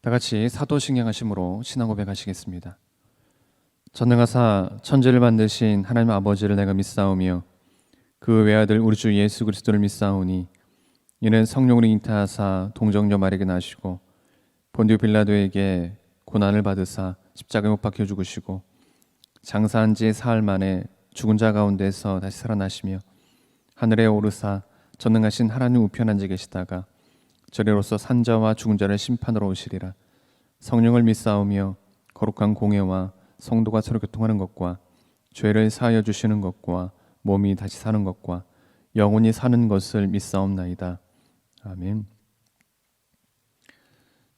다 같이 사도신경 하심으로 신앙 고백하시겠습니다. 전능하사 천지를 만드신 하나님 아버지를 내가 믿사오며 그 외아들 우리 주 예수 그리스도를 믿사오니 이는 성령으로 잉태하사 동정녀 마리아에게 나시고 본디오 빌라도에게 고난을 받으사 십자가에 못 박혀 죽으시고 장사한 지 사흘 만에 죽은 자 가운데서 다시 살아나시며 하늘에 오르사 전능하신 하나님 우편 앉아 계시다가 저리로서 산자와 죽은 자를 심판으로 오시리라. 성령을 믿사오며 거룩한 공예와 성도가 서로 교통하는 것과 죄를 사하여 주시는 것과 몸이 다시 사는 것과 영원히 사는 것을 믿사옵나이다. 아멘.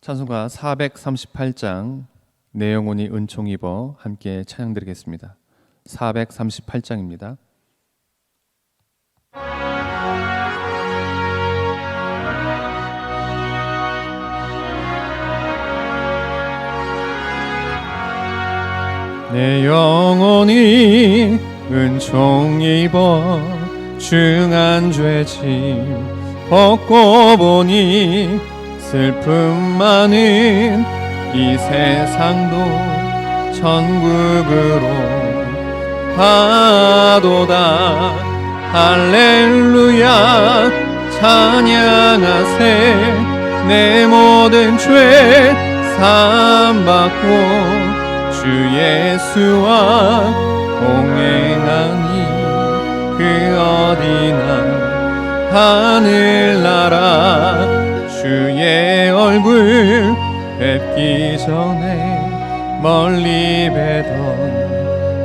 찬송가 438장 내 영혼이 은총 입어 함께 찬양 드리겠습니다. 438장입니다. 내 영혼이 은총 입어 중한 죄짐 벗고 보니 슬픔 많은 이 세상도 천국으로 가도다. 할렐루야 찬양하세. 내 모든 죄 사함받고 주 예수와 동행하니 그 어디나 하늘나라. 주의 얼굴 뵙기 전에 멀리 뵈던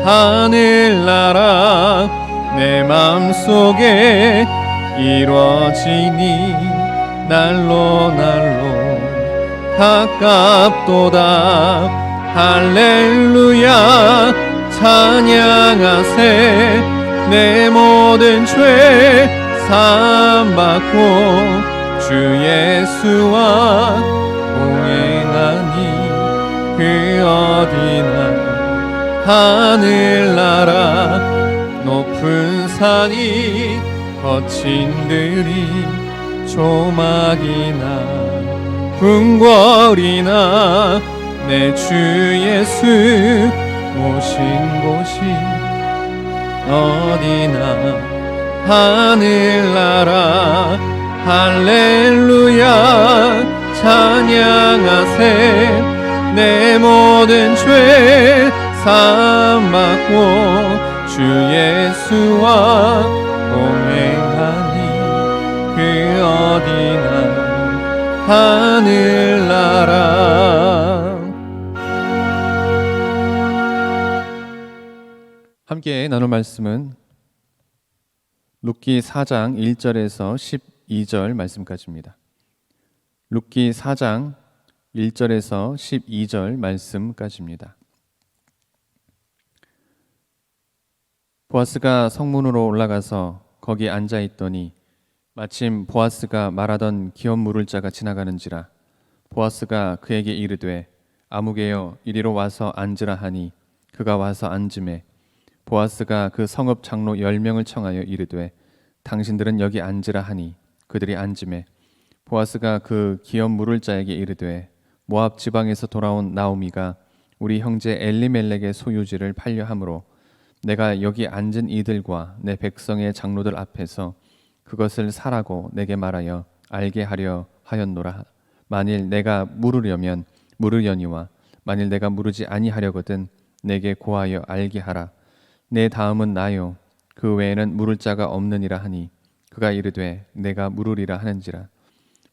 하늘나라 내 맘속에 이루어지니 날로 가깝도다. 할렐루야 찬양하세. 내 모든 죄 사함받고 주 예수와 동행하니 그 어디나 하늘나라. 높은 산이 거친 들이 조막이나 궁궐이나 내 주 예수 오신 곳이 어디나 하늘나라. 할렐루야 찬양하세. 내 모든 죄 사함받고 주 예수와 동행하니 그 어디나 하늘나라. 함께 나눌 말씀은 룻기 4장 1절에서 12절 말씀까지입니다. 룻기 4장 1절에서 12절 말씀까지입니다. 보아스가 성문으로 올라가서 거기 앉아 있더니 마침 보아스가 말하던 기업 물을 자가 지나가는지라. 보아스가 그에게 이르되 아무개여 이리로 와서 앉으라 하니 그가 와서 앉으매 보아스가 그 성읍 장로 10명을 청하여 이르되 당신들은 여기 앉으라 하니 그들이 앉으매 보아스가 그 기업 물을 자에게 이르되 모압 지방에서 돌아온 나오미가 우리 형제 엘리멜렉의 소유지를 팔려 함으로 내가 여기 앉은 이들과 내 백성의 장로들 앞에서 그것을 사라고 내게 말하여 알게 하려 하였노라. 만일 내가 물으려면 물으려니와 만일 내가 물으지 아니하려거든 내게 고하여 알게 하라. 내 다음은 나요 그 외에는 물을 자가 없느니라 하니 그가 이르되 내가 물으리라 하는지라.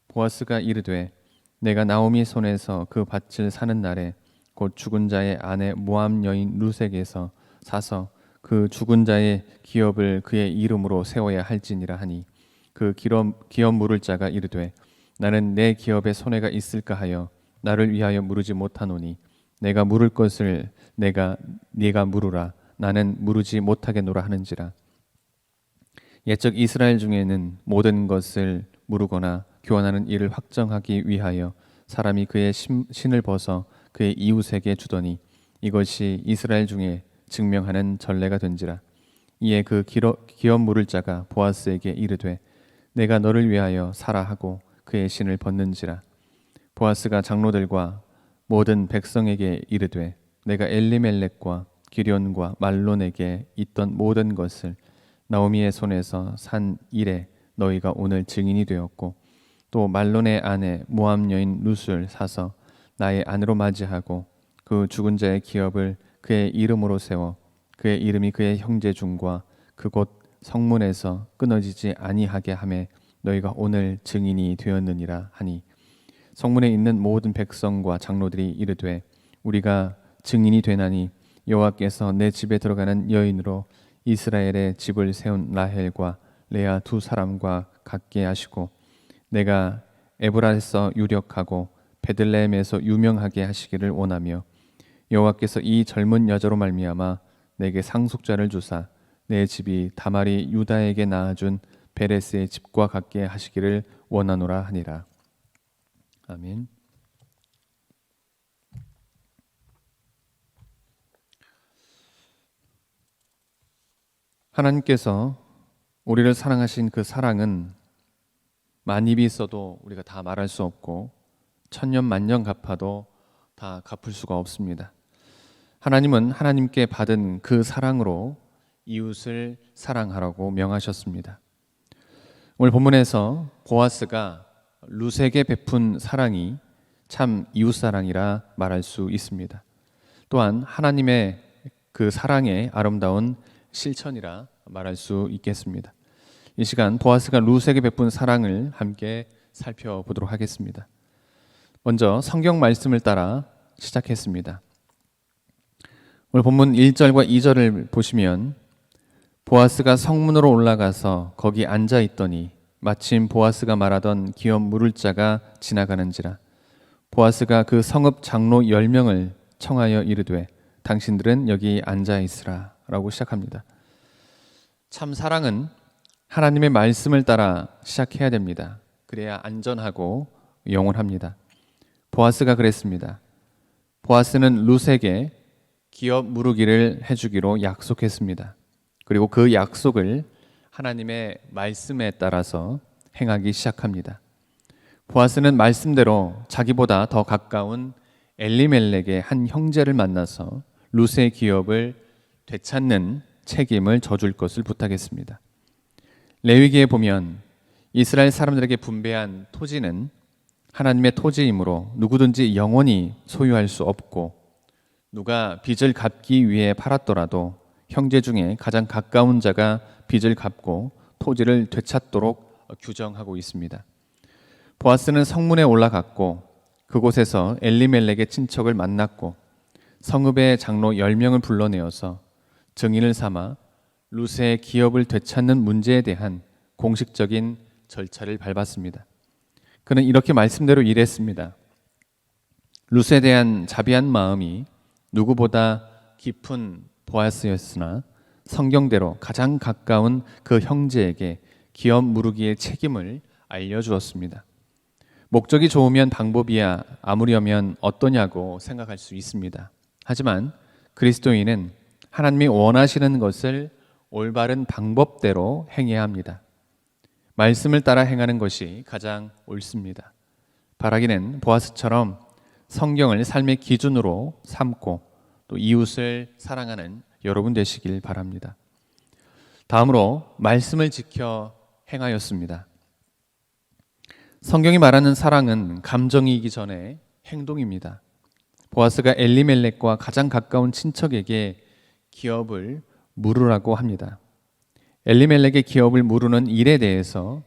보아스가 이르되 내가 나오미 손에서 그 밭을 사는 날에 곧 죽은 자의 아내 모압 여인 룻에게서 사서 그 죽은 자의 기업을 그의 이름으로 세워야 할지니라 하니 그 기업 물을 자가 이르되 나는 내 기업에 손해가 있을까 하여 나를 위하여 물으지 못하노니 내가 물을 것을 네가 물으라. 나는 물으지 못하겠노라 하는지라. 옛적 이스라엘 중에는 모든 것을 물으거나 교환하는 일을 확정하기 위하여 사람이 그의 신을 벗어 그의 이웃에게 주더니 이것이 이스라엘 중에 증명하는 전례가 된지라. 이에 그 기업 물을 자가 보아스에게 이르되 내가 너를 위하여 사라 하고 그의 신을 벗는지라. 보아스가 장로들과 모든 백성에게 이르되 내가 엘리멜렉과 기럨과 말론에게 있던 모든 것을 나오미의 손에서 산 이래 너희가 오늘 증인이 되었고 또 말론의 아내 모압 여인 룻을 사서 나의 아내로 맞이하고 그 죽은 자의 기업을 그의 이름으로 세워 그의 이름이 그의 형제 중과 그곳 성문에서 끊어지지 아니하게 하매 너희가 오늘 증인이 되었느니라 하니 성문에 있는 모든 백성과 장로들이 이르되 우리가 증인이 되나니 여호와께서 내 집에 들어가는 여인으로 이스라엘의 집을 세운 라헬과 레아 두 사람과 같게 하시고 내가 에브라에서 유력하고 베들레헴에서 유명하게 하시기를 원하며 여호와께서 이 젊은 여자로 말미암아 내게 상속자를 주사 내 집이 다말이 유다에게 낳아준 베레스의 집과 같게 하시기를 원하노라 하니라. 아멘. 하나님께서 우리를 사랑하신 그 사랑은 만입이 있어도 우리가 다 말할 수 없고 천년 만년 갚아도 다 갚을 수가 없습니다. 하나님은 하나님께 받은 그 사랑으로 이웃을 사랑하라고 명하셨습니다. 오늘 본문에서 보아스가 룻에게 베푼 사랑이 참 이웃사랑이라 말할 수 있습니다. 또한 하나님의 그 사랑의 아름다운 실천이라 말할 수 있겠습니다. 이 시간 보아스가 룻에게 베푼 사랑을 함께 살펴보도록 하겠습니다. 먼저 성경 말씀을 따라 시작했습니다. 오늘 본문 1절과 2절을 보시면 보아스가 성문으로 올라가서 거기 앉아 있더니 마침 보아스가 말하던 기업 물을 자가 지나가는지라 보아스가 그 성읍 장로 10명을 청하여 이르되 당신들은 여기 앉아 있으라 라고 시작합니다. 참 사랑은 하나님의 말씀을 따라 시작해야 됩니다. 그래야 안전하고 영원합니다. 보아스가 그랬습니다. 보아스는 룻에게 기업 무르기를 해주기로 약속했습니다. 그리고 그 약속을 하나님의 말씀에 따라서 행하기 시작합니다. 보아스는 말씀대로 자기보다 더 가까운 엘리멜렉의 한 형제를 만나서 룻의 기업을 되찾는 책임을 져줄 것을 부탁했습니다. 레위기에 보면 이스라엘 사람들에게 분배한 토지는 하나님의 토지이므로 누구든지 영원히 소유할 수 없고 누가 빚을 갚기 위해 팔았더라도 형제 중에 가장 가까운 자가 빚을 갚고 토지를 되찾도록 규정하고 있습니다. 보아스는 성문에 올라갔고 그곳에서 엘리멜렉의 친척을 만났고 성읍의 장로 10명을 불러내어서 증인을 삼아 룻의 기업을 되찾는 문제에 대한 공식적인 절차를 밟았습니다. 그는 이렇게 말씀대로 일했습니다. 룻에 대한 자비한 마음이 누구보다 깊은 보아스였으나 성경대로 가장 가까운 그 형제에게 기업 무르기의 책임을 알려주었습니다. 목적이 좋으면 방법이야 아무려면 어떠냐고 생각할 수 있습니다. 하지만 그리스도인은 하나님이 원하시는 것을 올바른 방법대로 행해야 합니다. 말씀을 따라 행하는 것이 가장 옳습니다. 바라기는 보아스처럼 성경을 삶의 기준으로 삼고 또 이웃을 사랑하는 여러분 되시길 바랍니다. 다음으로 말씀을 지켜 행하였습니다. 성경이 말하는 사랑은 감정이기 전에 행동입니다. 보아스가 엘리멜렉과 가장 가까운 친척에게 기업을 물으라고 합니다. 엘리멜렉의 기업을 물으는 일에 대해서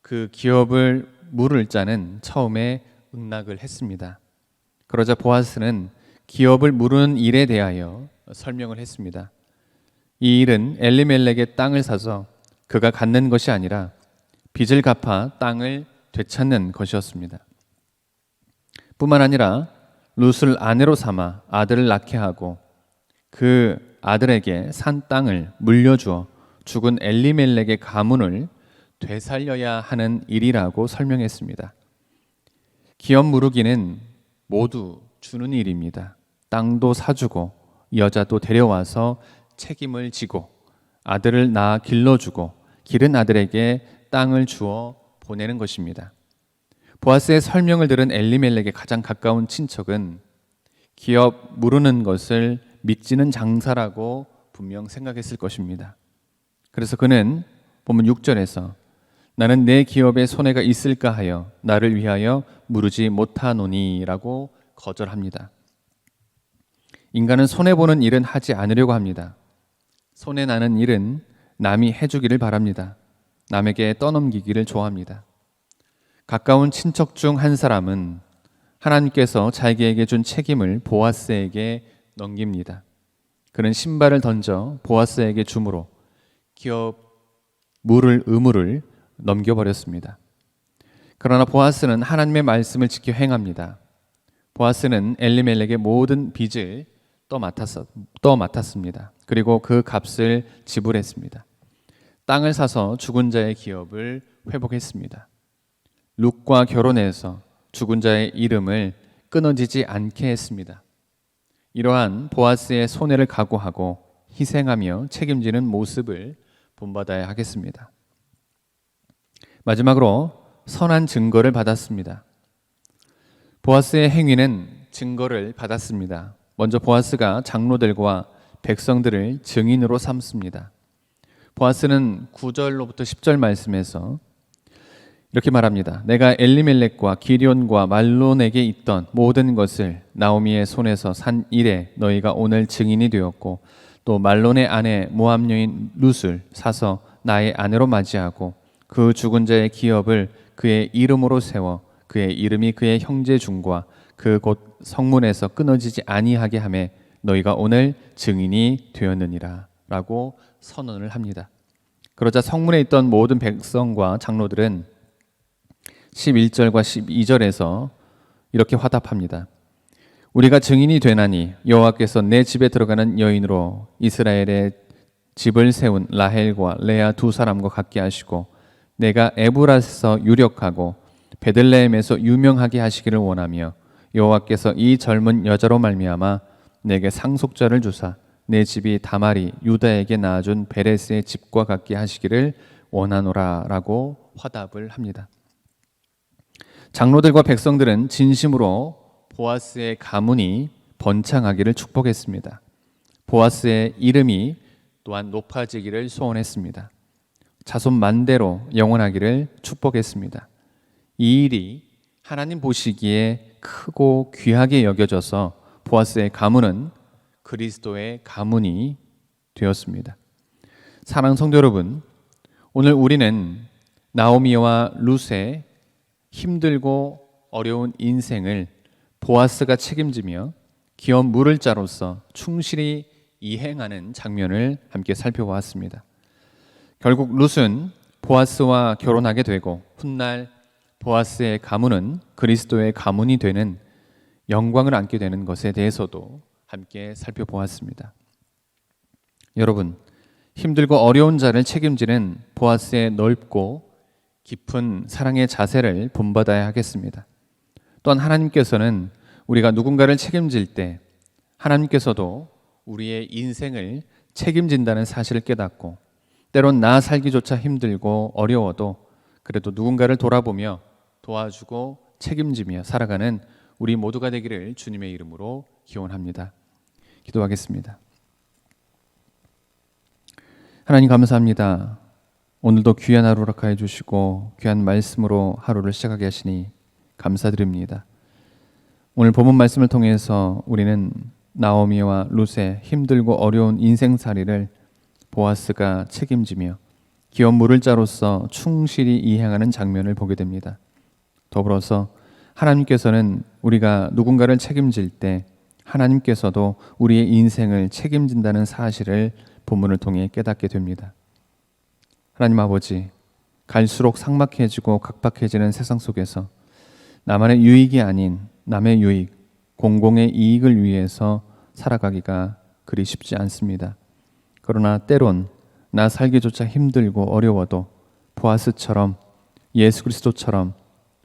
그 기업을 물을 자는 처음에 응낙을 했습니다. 그러자 보아스는 기업을 물으는 일에 대하여 설명을 했습니다. 이 일은 엘리멜렉의 땅을 사서 그가 갖는 것이 아니라 빚을 갚아 땅을 되찾는 것이었습니다. 뿐만 아니라 룻을 아내로 삼아 아들을 낳게 하고 그 아들에게 산 땅을 물려주어 죽은 엘리멜렉의 가문을 되살려야 하는 일이라고 설명했습니다. 기업 무르기는 모두 주는 일입니다. 땅도 사주고 여자도 데려와서 책임을 지고 아들을 낳아 길러주고 기른 아들에게 땅을 주어 보내는 것입니다. 보아스의 설명을 들은 엘리멜렉의 가장 가까운 친척은 기업 무르는 것을 믿지는 장사라고 분명 생각했을 것입니다. 그래서 그는 본문 6절에서 나는 내 기업에 손해가 있을까 하여 나를 위하여 무르지 못하노니 라고 거절합니다. 인간은 손해보는 일은 하지 않으려고 합니다. 손해나는 일은 남이 해주기를 바랍니다. 남에게 떠넘기기를 좋아합니다. 가까운 친척 중 한 사람은 하나님께서 자기에게 준 책임을 보아스에게 넘깁니다. 그는 신발을 던져 보아스에게 주므로 기업 물을 의무를 넘겨버렸습니다. 그러나 보아스는 하나님의 말씀을 지켜 행합니다. 보아스는 엘리멜렉의 모든 빚을 떠맡았습니다. 그리고 그 값을 지불했습니다. 땅을 사서 죽은 자의 기업을 회복했습니다. 룻과 결혼해서 죽은 자의 이름을 끊어지지 않게 했습니다. 이러한 보아스의 손해를 각오하고 희생하며 책임지는 모습을 본받아야 하겠습니다. 마지막으로 선한 증거를 받았습니다. 보아스의 행위는 증거를 받았습니다. 먼저 보아스가 장로들과 백성들을 증인으로 삼습니다. 보아스는 9절로부터 10절 말씀에서 이렇게 말합니다. 내가 엘리멜렉과 기럧과 말론에게 있던 모든 것을 나오미의 손에서 산 이래 너희가 오늘 증인이 되었고 또 말론의 아내 모압 여인 룻을 사서 나의 아내로 맞이하고 그 죽은 자의 기업을 그의 이름으로 세워 그의 이름이 그의 형제 중과 그 곳 성문에서 끊어지지 아니하게 하매 너희가 오늘 증인이 되었느니라 라고 선언을 합니다. 그러자 성문에 있던 모든 백성과 장로들은 11절과 12절에서 이렇게 화답합니다. 우리가 증인이 되나니 여호와께서 내 집에 들어가는 여인으로 이스라엘의 집을 세운 라헬과 레아 두 사람과 같게 하시고 내가 에브라스에서 유력하고 베들레헴에서 유명하게 하시기를 원하며 여호와께서 이 젊은 여자로 말미암아 내게 상속자를 주사 내 집이 다말이 유다에게 낳아준 베레스의 집과 같게 하시기를 원하노라 라고 화답을 합니다. 장로들과 백성들은 진심으로 보아스의 가문이 번창하기를 축복했습니다. 보아스의 이름이 또한 높아지기를 소원했습니다. 자손 만대로 영원하기를 축복했습니다. 이 일이 하나님 보시기에 크고 귀하게 여겨져서 보아스의 가문은 그리스도의 가문이 되었습니다. 사랑하는 성도 여러분, 오늘 우리는 나오미와 룻의 힘들고 어려운 인생을 보아스가 책임지며 기업 물을 자로서 충실히 이행하는 장면을 함께 살펴보았습니다. 결국 룻은 보아스와 결혼하게 되고 훗날 보아스의 가문은 그리스도의 가문이 되는 영광을 안게 되는 것에 대해서도 함께 살펴보았습니다. 여러분, 힘들고 어려운 자를 책임지는 보아스의 넓고 깊은 사랑의 자세를 본받아야 하겠습니다. 또한 하나님께서는 우리가 누군가를 책임질 때 하나님께서도 우리의 인생을 책임진다는 사실을 깨닫고 때론 나 살기조차 힘들고 어려워도 그래도 누군가를 돌아보며 도와주고 책임지며 살아가는 우리 모두가 되기를 주님의 이름으로 기원합니다. 기도하겠습니다. 하나님 감사합니다. 오늘도 귀한 하루 허락하여 주시고 귀한 말씀으로 하루를 시작하게 하시니 감사드립니다. 오늘 본문 말씀을 통해서 우리는 나오미와 룻의 힘들고 어려운 인생살이를 보아스가 책임지며 기업 물을 자로서 충실히 이행하는 장면을 보게 됩니다. 더불어서 하나님께서는 우리가 누군가를 책임질 때 하나님께서도 우리의 인생을 책임진다는 사실을 본문을 통해 깨닫게 됩니다. 하나님 아버지, 갈수록 삭막해지고 각박해지는 세상 속에서 나만의 유익이 아닌 남의 유익, 공공의 이익을 위해서 살아가기가 그리 쉽지 않습니다. 그러나 때론 나 살기조차 힘들고 어려워도 보아스처럼 예수 그리스도처럼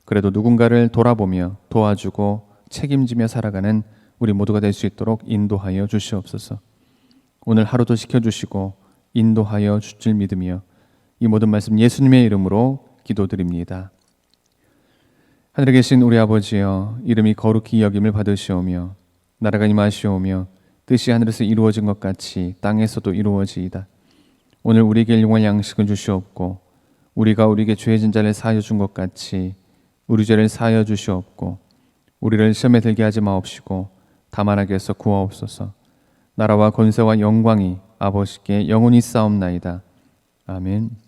그래도 누군가를 돌아보며 도와주고 책임지며 살아가는 우리 모두가 될 수 있도록 인도하여 주시옵소서. 오늘 하루도 지켜주시고 인도하여 주실 믿으며 이 모든 말씀 예수님의 이름으로 기도드립니다. 하늘에 계신 우리 아버지여, 이름이 거룩히 여김을 받으시오며 나라가 임하시오며 뜻이 하늘에서 이루어진 것 같이 땅에서도 이루어지이다. 오늘 우리에게 일용할 양식을 주시옵고 우리가 우리에게 죄진 자를 사하여 준 것 같이 우리 죄를 사하여 주시옵고 우리를 시험에 들게 하지 마옵시고 다만 악에서 구하옵소서. 나라와 권세와 영광이 아버지께 영원히 싸움나이다. 아멘.